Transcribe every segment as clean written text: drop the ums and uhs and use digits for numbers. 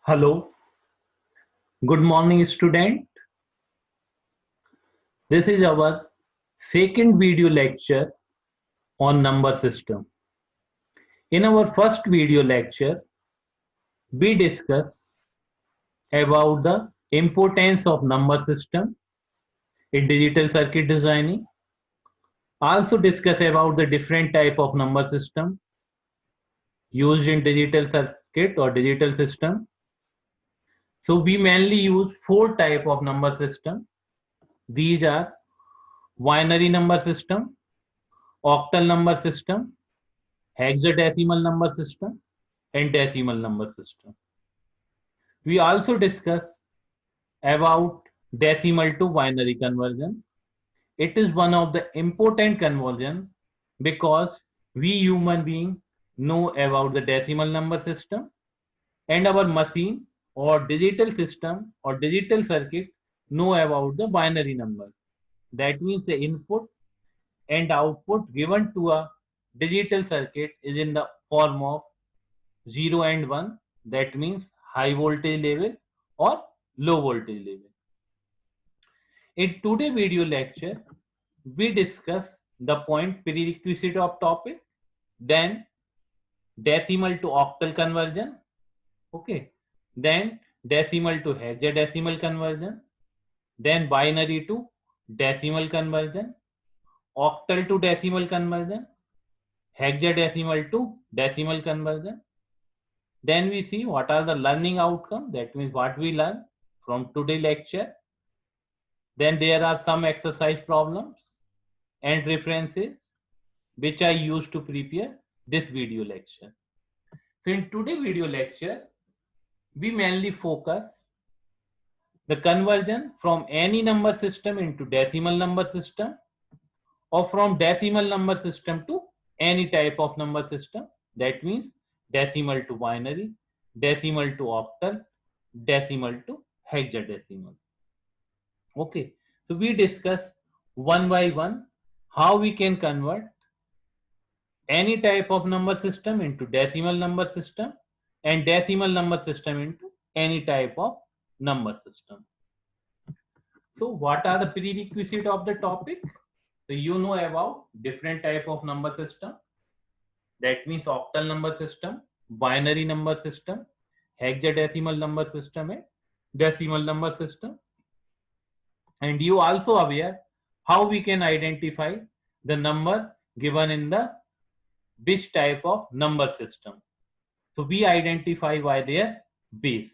Hello, good morning student. This is our second video lecture on number system. In our first video lecture, we discuss about the importance of number system in digital circuit designing. Also discuss about the different type of number system used in digital circuit or digital system. So we mainly use four type of number system. These are binary number system, octal number system, hexadecimal number system, and decimal number system. We also discuss about decimal to binary conversion. It is one of the important conversion because we human being know about the decimal number system and our machine or digital system or digital circuit know about the binary number. That means the input and output given to a digital circuit is in the form of 0 and 1, that means high voltage level or low voltage level. In today's video lecture, we discuss the point prerequisite of topic, then decimal to octal conversion, okay, then decimal to hexadecimal conversion, then binary to decimal conversion, octal to decimal conversion, hexadecimal to decimal conversion. Then we see what are the learning outcome, that means what we learn from today lecture. Then there are some exercise problems and references which I used to prepare this video lecture. So in today video lecture, we mainly focus the conversion from any number system into decimal number system or from decimal number system to any type of number system. That means decimal to binary, decimal to octal, decimal to hexadecimal. Okay, so we discuss one by one how we can convert any type of number system into decimal number system and decimal number system into any type of number system. So what are the prerequisite of the topic? So you know about different type of number system. That means octal number system, binary number system, hexadecimal number system and decimal number system. And you also aware how we can identify the number given in the which type of number system. So we identify by their base.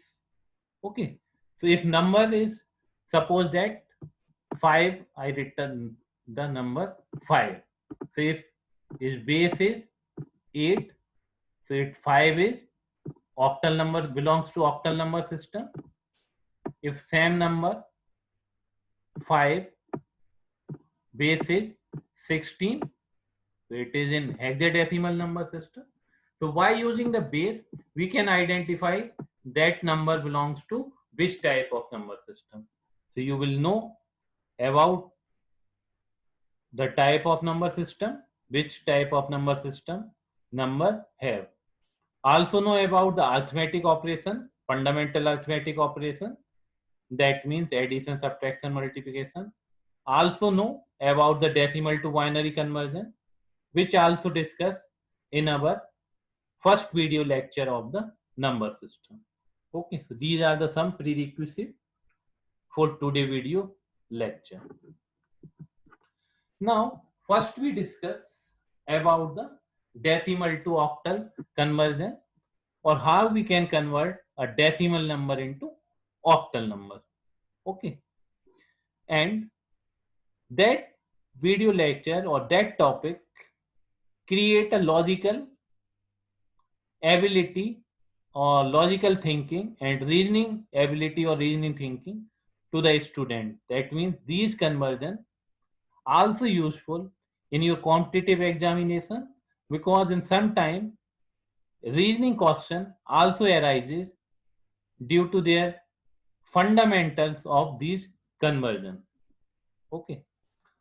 Okay. So if number is, suppose that 5, I return the number 5. So if its base is 8, so if 5 is octal number, belongs to octal number system. If same number 5 base is 16, so it is in hexadecimal number system. So by using the base, we can identify that number belongs to which type of number system. So you will know about the type of number system, which type of number system number have. Also know about the arithmetic operation, fundamental arithmetic operation, that means addition, subtraction, multiplication. Also know about the decimal to binary conversion, which also discussed in our first video lecture of the number system. Okay, so these are the some prerequisites for today video lecture. Now, first we discuss about the decimal to octal conversion or how we can convert a decimal number into octal number. Okay, and that video lecture or that topic create a logical ability or logical thinking and reasoning ability or reasoning thinking to the student. That means these conversion also useful in your competitive examination because in some time reasoning question also arises due to their fundamentals of these conversion. Okay.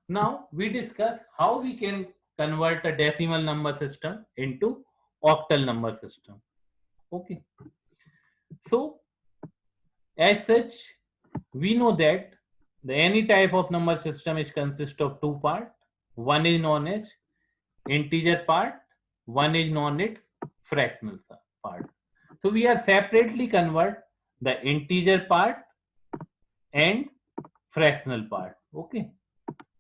Now we discuss how we can convert a decimal number system into octal number system. Okay. So As such, we know that any type of number system is consist of two parts. One is known as integer part, one is known as fractional part. So we are separately convert the integer part and fractional part. Okay,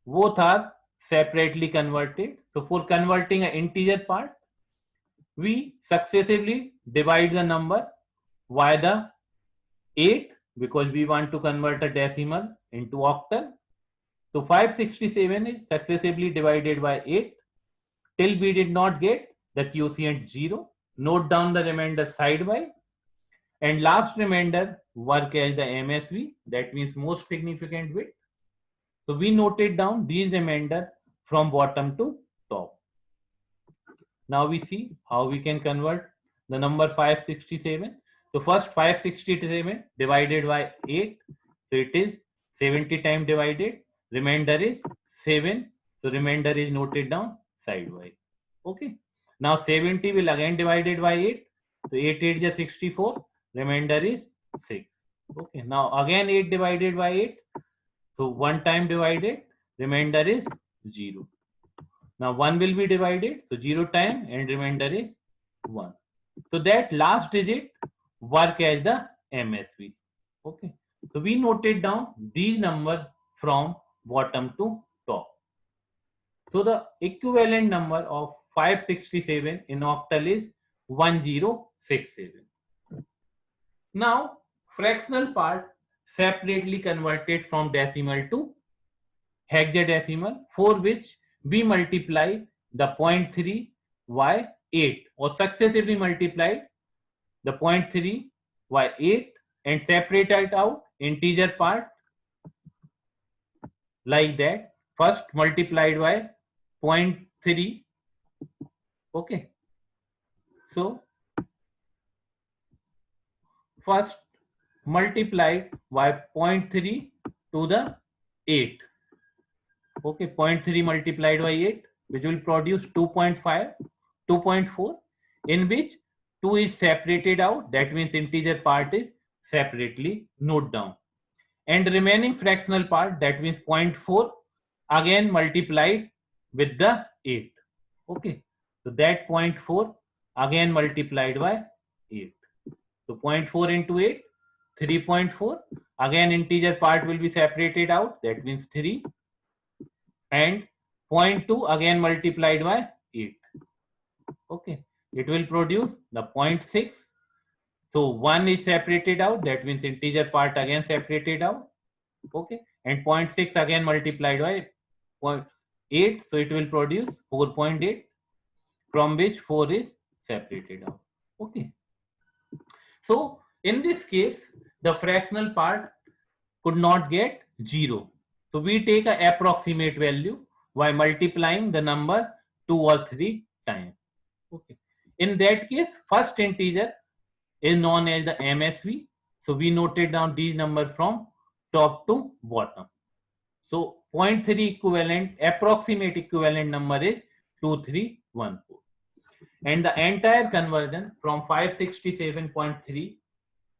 both are separately converted. So for converting an integer part, we successively divide the number via the 8 because we want to convert a decimal into octal. So 567 is successively divided by 8 till we did not get the quotient 0. Note down the remainder sidewise, and last remainder work as the MSB, that means most significant bit. So we noted down these remainder from bottom to top. Now we see how we can convert the number 567. So first 567 divided by 8. So it is 70 times divided. Remainder is 7. So remainder is noted down sidewise. Okay. Now 70 will again divided by 8. So 8 8 is 64. Remainder is 6. Okay. Now again 8 divided by 8. So 1 time divided. Remainder is 0. Now 1 will be divided, so 0 time and remainder is 1. So that last digit work as the MSB. Okay. So we noted down these number from bottom to top. So the equivalent number of 567 in octal is 1067. Now fractional part separately converted from decimal to hexadecimal, for which we multiply the 0.3 by 8 or successively multiply the 0.3 by 8 and separate it out integer part like that. First multiplied by 0.3. Okay. So first multiplied by 0.3 to the 8. Okay, 0.3 multiplied by 8, which will produce 2.5, 2.4, in which 2 is separated out. That means integer part is separately noted down. And remaining fractional part, that means 0.4, again multiplied with the 8. Okay, so that 0.4 again multiplied by 8. So 0.4 into 8, 3.4. Again integer part will be separated out. That means 3. And 0.2 again multiplied by 8. Okay, it will produce the 0.6. So 1 is separated out, that means integer part again separated out. Okay, and 0.6 again multiplied by 0.8, so it will produce 4.8, from which 4 is separated out. Okay, so in this case the fractional part could not get 0. So we take an approximate value by multiplying the number 2 or 3 times. Okay. In that case, first integer is known as the MSB. So we noted down these numbers from top to bottom. So 0.3 equivalent, approximate equivalent number is 2314. And the entire conversion from 567.3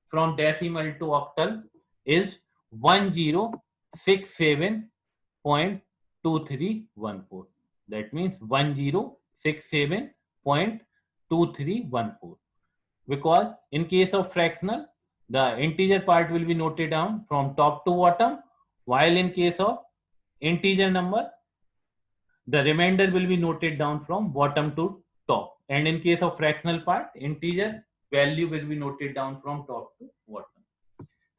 from decimal to octal is 1067.2314. That means 1067.2314. Because in case of fractional, the integer part will be noted down from top to bottom, while in case of integer number, the remainder will be noted down from bottom to top. And in case of fractional part, integer value will be noted down from top to bottom.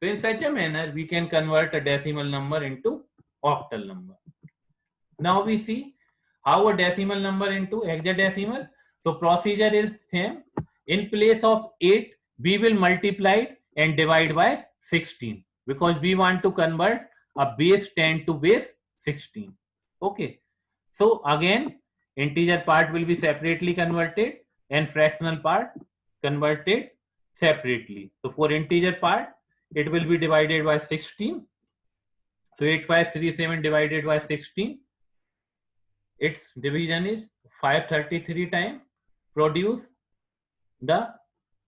So in such a manner, we can convert a decimal number into octal number. Now we see how a decimal number into hexadecimal. So procedure is same. In place of 8, we will multiply and divide by 16 because we want to convert a base 10 to base 16. Okay. So again, integer part will be separately converted and fractional part converted separately. So for integer part, it will be divided by 16. So 8537 divided by 16. Its division is 533 times. Produce the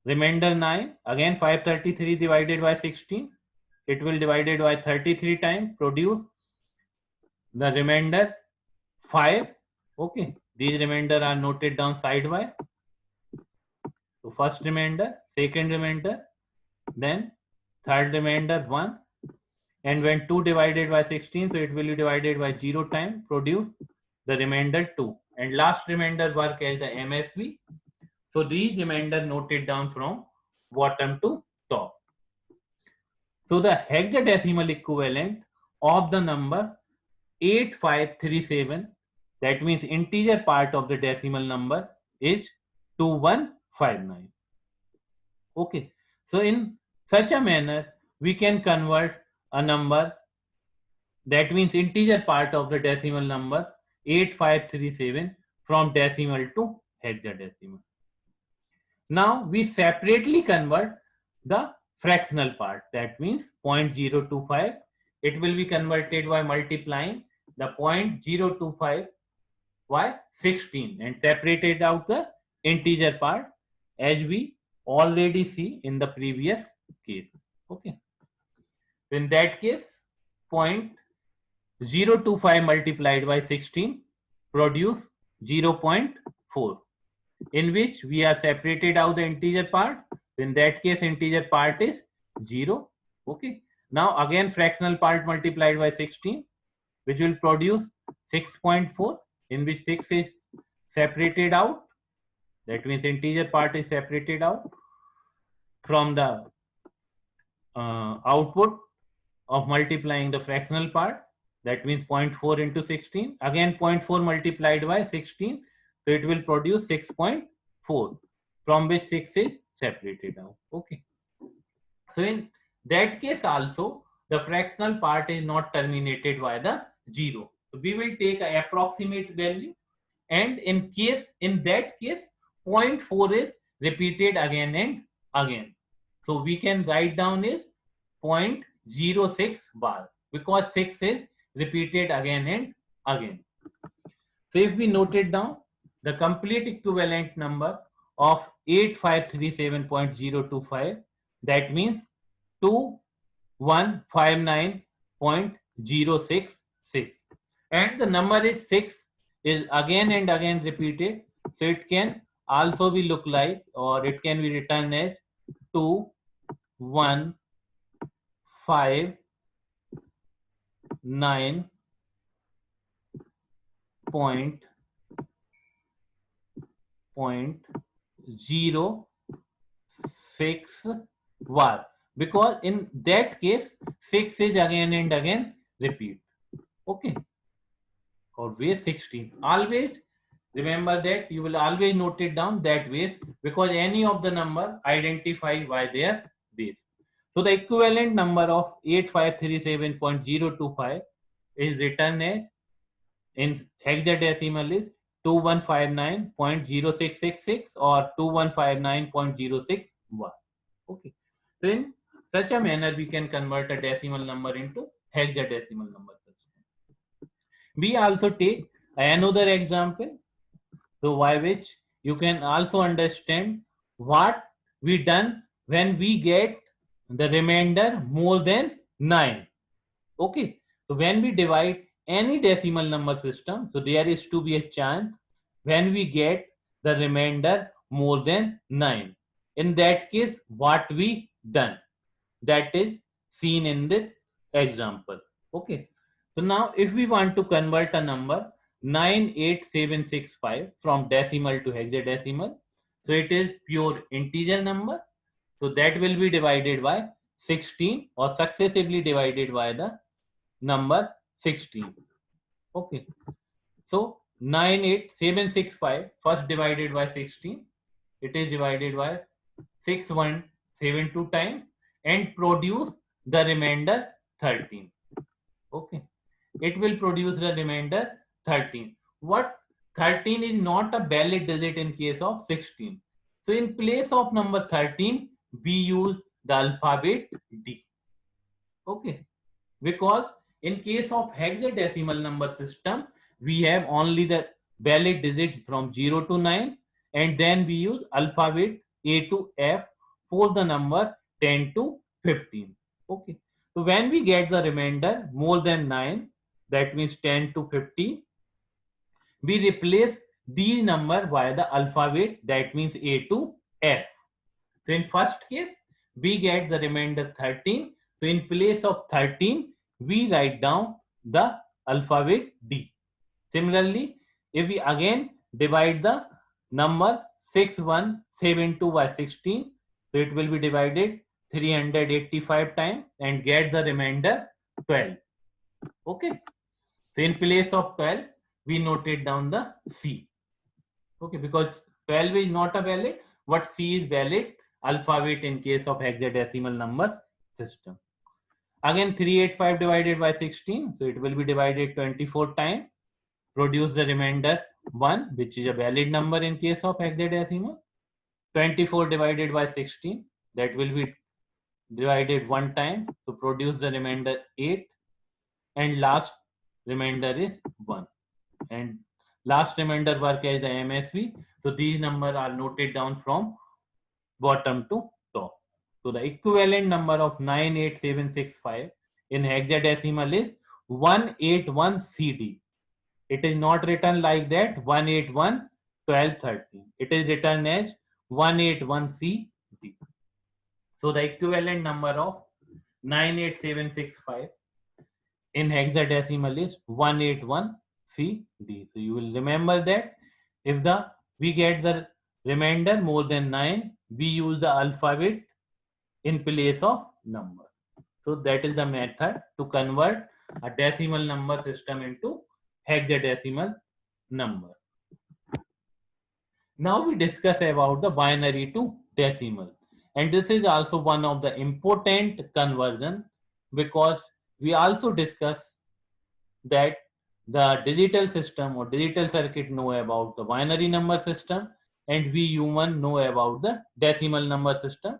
remainder 9. Again 533 divided by 16. it will divided by 33 times, produce the remainder 5. Okay, these remainder are noted down sidewise. So first remainder, second remainder, then third remainder 1, and when 2 divided by 16, so it will be divided by 0 time, produce the remainder 2, and last remainder work as the MSB. So these remainder noted down from bottom to top. So the hexadecimal equivalent of the number 8537, that means integer part of the decimal number, is 2159. Okay, so in such a manner we can convert a number, that means integer part of the decimal number 8537, from decimal to hexadecimal. Now we separately convert the fractional part, that means 0.025. It will be converted by multiplying the 0.025 by 16 and separated out the integer part, as we already see in the previous case. Okay, in that case 0.025 multiplied by 16 produce 0.4, in which we are separated out the integer part. In that case integer part is 0. Okay, now again fractional part multiplied by 16, which will produce 6.4, in which 6 is separated out, that means integer part is separated out from the output of multiplying the fractional part, that means 0.4 into 16, again 0.4 multiplied by 16, so it will produce 6.4, from which 6 is separated out. Okay, so in that case also the fractional part is not terminated by the 0, so we will take an approximate value, and in that case 0.4 is repeated again and again, so we can write down is 0.06 bar, because 6 is repeated again and again. So if we note it down, the complete equivalent number of 8537.025, that means 2159.066, and the number is 6 is again and again repeated, so it can also be look like, or it can be written as 219.06 var, because in that case 6 is again and again repeat. Okay, always 16, always remember that, you will always note it down that ways, because any of the number identify by their base. So the equivalent number of 8537.025 is written as, in hexadecimal is 2159.0666 or 2159.061. Okay, so in such a manner we can convert a decimal number into hexadecimal number. We also take another example, so by which you can also understand what we done when we get the remainder more than 9. Okay, so when we divide any decimal number system, so there is to be a chance when we get the remainder more than 9. In that case what we done, that is seen in the example. Okay, so now if we want to convert a number 98765 from decimal to hexadecimal, so it is pure integer number, so that will be divided by 16 or successively divided by the number 16. Okay, so 98765 first divided by 16, it is divided by 6172 times and produce the remainder 13. Okay, it will produce the remainder 13. What 13 is not a valid digit in case of 16. So in place of number 13, we use the alphabet D. Okay, because in case of hexadecimal number system, we have only the valid digits from 0 to 9, and then we use alphabet A to F for the number 10 to 15. Okay, So when we get the remainder more than 9, that means 10 to 50, we replace these number by the alphabet, that means A to F. So in first case, we get the remainder 13. So in place of 13, we write down the alphabet D. Similarly, if we again divide the number 6172 by 16, so it will be divided 385 times and get the remainder 12. Okay. So in place of 12, we noted down the C. Okay, because 12 is not a valid, but C is valid alphabet in case of hexadecimal number system. Again 385 divided by 16, so it will be divided 24 times, produce the remainder 1, which is a valid number in case of hexadecimal. 24 divided by 16, that will be divided 1 time, so produce the remainder 8, and last remainder is 1. And last remainder work as the MSB. So these numbers are noted down from bottom to top. So the equivalent number of 98765 in hexadecimal is 181 CD. It is not written like that 181 12 13. It is written as 181 CD. So the equivalent number of 98765 in hexadecimal is 181 CD. So you will remember that if we get the remainder more than 9, we use the alphabet in place of number. So that is the method to convert a decimal number system into hexadecimal number. Now we discuss about the binary to decimal, and this is also one of the important conversion, because we also discuss that the digital system or digital circuit know about the binary number system, and we human know about the decimal number system.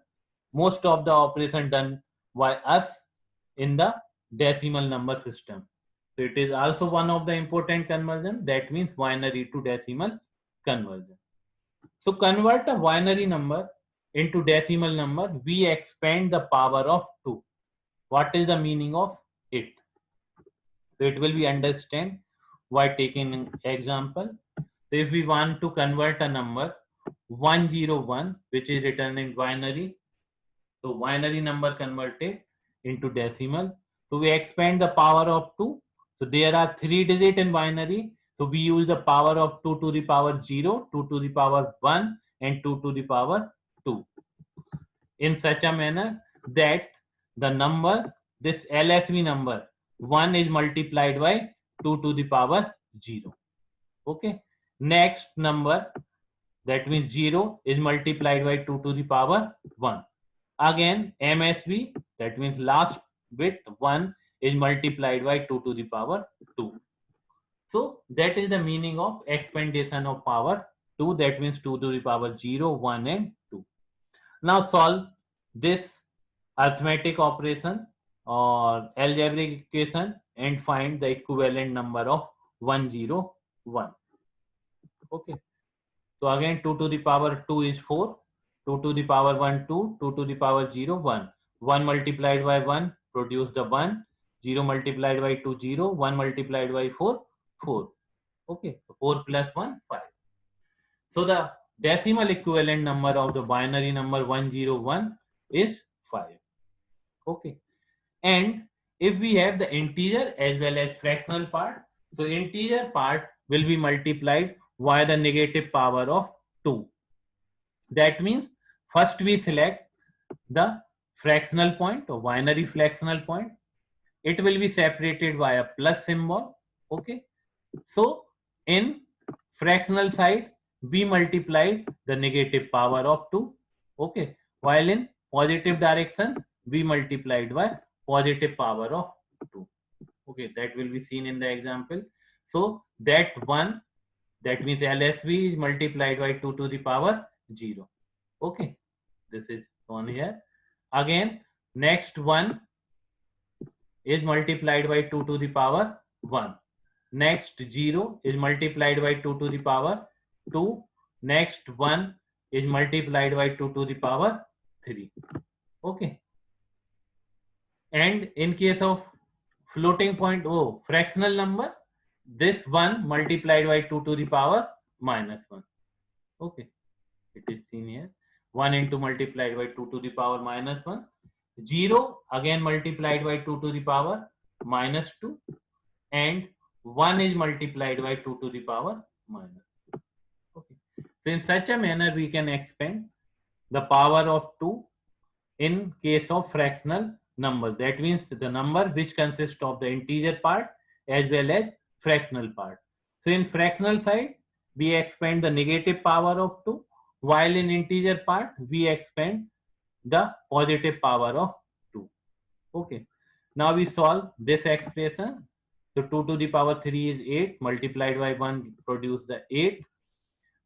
Most of the operation done by us in the decimal number system. So it is also one of the important conversion, that means binary to decimal conversion. So convert a binary number into decimal number, we expand the power of 2. What is the meaning of it? So it will be understand by taking an example. So if we want to convert a number 101, which is written in binary, so binary number converted into decimal. So we expand the power of 2. So there are 3 digits in binary. So we use the power of 2 to the power 0, 2 to the power 1, and 2 to the power 2. In such a manner that the number, this LSB number, 1 is multiplied by 2 to the power 0. Okay. Next number, that means 0 is multiplied by 2 to the power 1. Again MSB, that means last bit 1 is multiplied by 2 to the power 2. So that is the meaning of expandation of power 2, that means 2 to the power 0, 1 and 2. Now solve this arithmetic operation or algebraic equation and find the equivalent number of 101. Okay. So again 2 to the power 2 is 4, 2 to the power 1 2, 2 to the power 0 1. 1 multiplied by 1 produce the 1, 0 multiplied by 2 0, 1 multiplied by 4 4. Okay, 4 plus 1 5. So the decimal equivalent number of the binary number 101 is 5. Okay. And if we have the integer as well as fractional part, so integer part will be multiplied by the negative power of 2. That means first we select the fractional point or binary fractional point. It will be separated by a plus symbol. Okay. So in fractional side, we multiplied the negative power of 2. Okay. While in positive direction, we multiplied by positive power of 2. Okay. That will be seen in the example. So that one, that means LSB is multiplied by 2 to the power 0. Okay. This is on here. Again, next one is multiplied by 2 to the power 1. Next 0 is multiplied by 2 to the power 2. Next 1 is multiplied by 2 to the power 3. Okay. And in case of floating point, oh, fractional number, this 1 multiplied by 2 to the power minus 1. Okay, it is seen here. 1 into multiplied by 2 to the power minus 1. 0 again multiplied by 2 to the power minus 2. And 1 is multiplied by 2 to the power minus. Okay. So in such a manner we can expand the power of 2 in case of fractional number. That means the number which consists of the integer part as well as fractional part. So in fractional side, we expand the negative power of 2, while in integer part, we expand the positive power of 2. Okay. Now we solve this expression. So 2 to the power 3 is 8, multiplied by 1 produce the 8.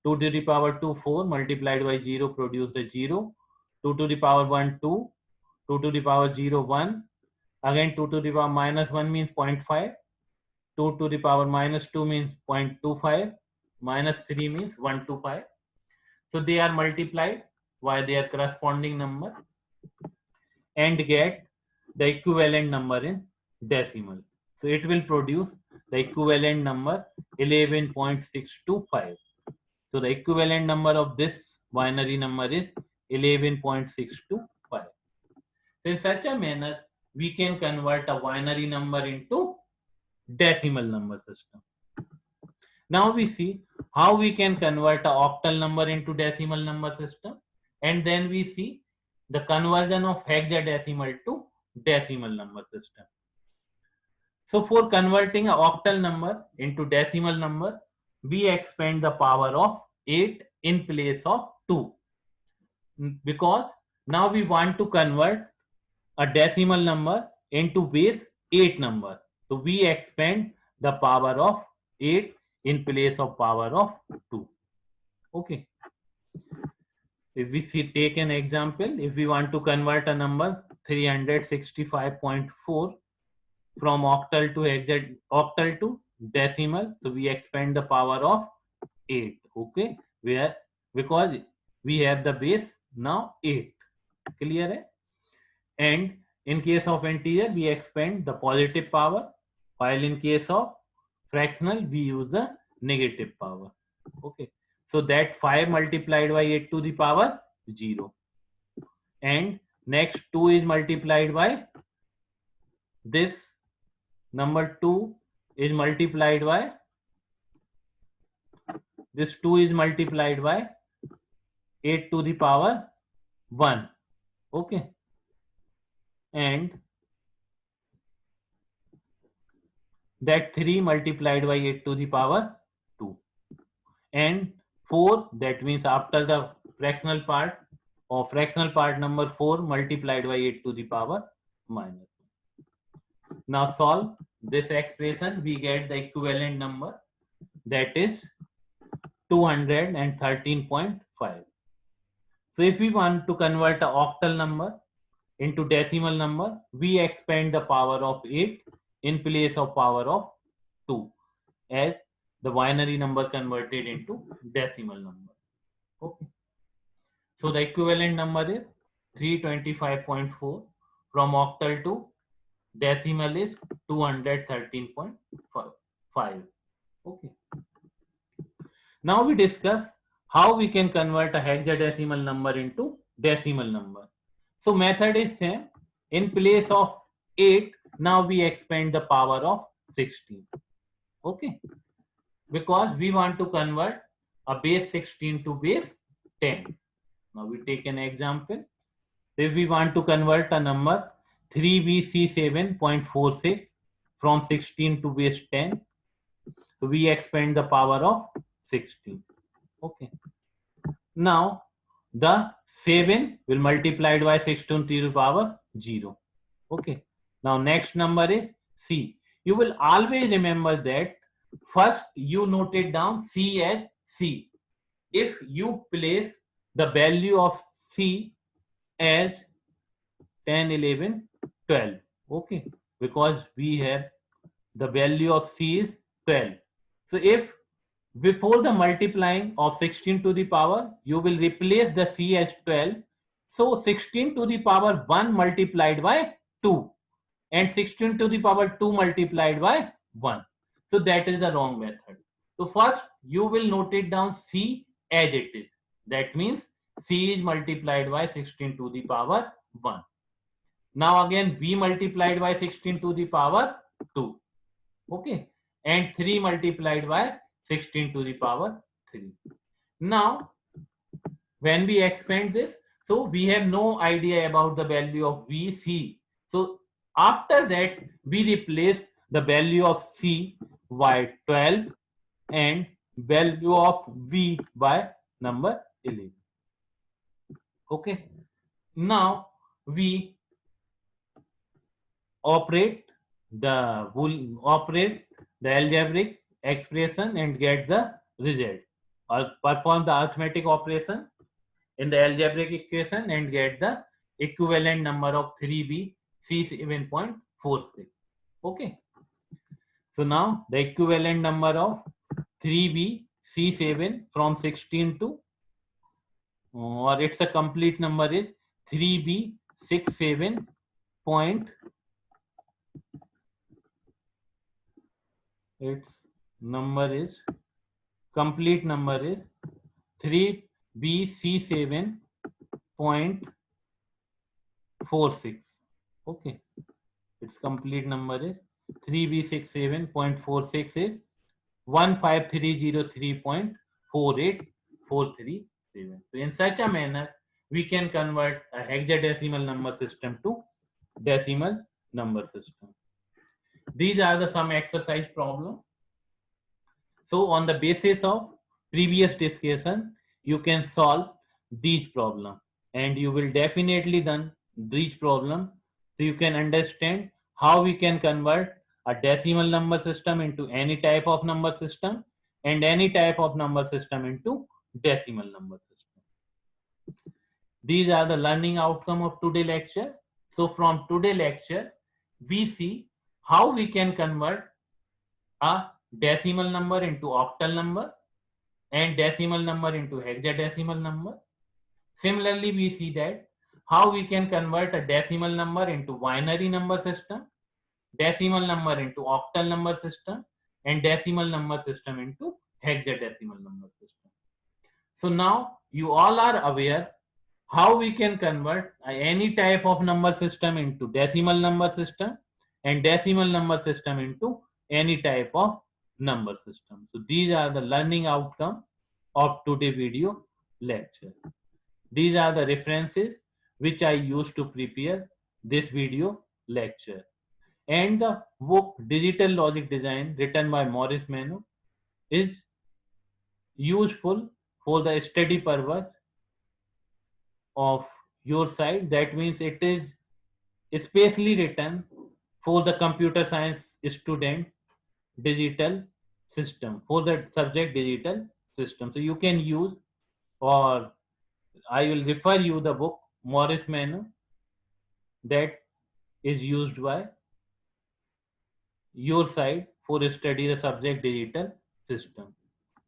2 to the power 2, 4, multiplied by 0 produce the 0. 2 to the power 1, 2. 2 to the power 0, 1. Again 2 to the power minus 1 means 0.5. 2 to the power minus 2 means 0.25. Minus 3 means 125. So they are multiplied by their corresponding number and get the equivalent number in decimal. So it will produce the equivalent number 11.625. So the equivalent number of this binary number is 11.625. So in such a manner, we can convert a binary number into decimal number system. Now we see how we can convert a octal number into decimal number system, and then we see the conversion of hexadecimal to decimal number system. So for converting a octal number into decimal number, we expand the power of 8 in place of 2, because now we want to convert a decimal number into base 8 number. So we expand the power of 8 in place of power of 2. Okay. If we take an example, if we want to convert a number 365.4 from octal to decimal, so we expand the power of 8. Okay, because we have the base now 8. Clear hai? And in case of integer, we expand the positive power, while in case of fractional, we use the negative power. Okay, so that 5 multiplied by 8 to the power 0, and next 2 is multiplied by this number 2 is multiplied by this 2 is multiplied by 8 to the power 1. Okay, and that 3 multiplied by 8 to the power 2, and 4, that means after the fractional part, or fractional part number 4 multiplied by 8 to the power minus. Now solve this expression, we get the equivalent number, that is 213.5. So if we want to convert an octal number into decimal number, we expand the power of 8 in place of power of 2 as the binary number converted into decimal number. Okay. So the equivalent number is 325.4. From octal to decimal is 213.5. Okay. Now we discuss how we can convert a hexadecimal number into decimal number. So method is same. In place of 8, now we expand the power of 16. Okay. Because we want to convert a base 16 to base 10. Now we take an example. If we want to convert a number 3bc7.46 from 16 to base 10, so we expand the power of 16. Okay. Now the 7 will multiplied by 16 to the power 0. Okay. Now next number is C. You will always remember that first you note it down C as C. If you place the value of C as 10, 11, 12. Okay. Because we have the value of C is 12. So if before the multiplying of 16 to the power, you will replace the C as 12. So 16 to the power 1 multiplied by 2. and 16 to the power 2 multiplied by 1. So that is the wrong method. So first you will note it down C as it is. That means C is multiplied by 16 to the power 1. Now again B multiplied by 16 to the power 2. Okay. And 3 multiplied by 16 to the power 3. Now when we expand this, so we have no idea about the value of VC. So after that, we replace the value of C by 12 and value of V by number 11. Okay. Now we operate operate the algebraic expression and get the result, or perform the arithmetic operation in the algebraic equation and get the equivalent number of 3b C7.46. Okay. So now the equivalent number of 3b C7 from 16 to, or it's a complete number, is 3b 67 point, its number is, complete number is 3b C7.46. Okay, its complete number is 3b67.46 is 15303.48437. So in such a manner, we can convert a hexadecimal number system to decimal number system. These are the some exercise problem. So on the basis of previous discussion, you can solve these problem, and you will definitely done these problem, so you can understand how we can convert a decimal number system into any type of number system and any type of number system into decimal number system. These are the learning outcome of today lecture. So from today lecture, we see how we can convert a decimal number into octal number and decimal number into hexadecimal number. Similarly, we see that how we can convert a decimal number into binary number system, decimal number into octal number system, and decimal number system into hexadecimal number system. So now you all are aware how we can convert any type of number system into decimal number system and decimal number system into any type of number system. So these are the learning outcome of today video lecture. These are the references which I used to prepare this video lecture. And the book Digital Logic Design, written by Maurice Mano, is useful for the study purpose of your side. That means it is especially written for the computer science student digital system, for the subject digital system. So you can use, or I will refer you the book Maurice Mano that is used by your side for study the subject digital system.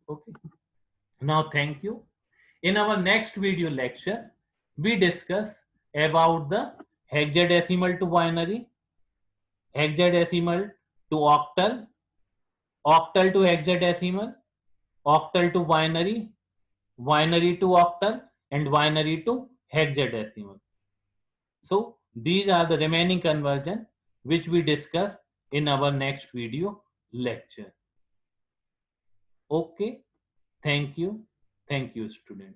Okay. Now thank you. In our next video lecture, we discuss about the hexadecimal to binary, hexadecimal to octal, octal to hexadecimal, octal to binary, binary to octal, and binary to hexadecimal. So these are the remaining conversion which we discuss in our next video lecture. Okay, thank you student.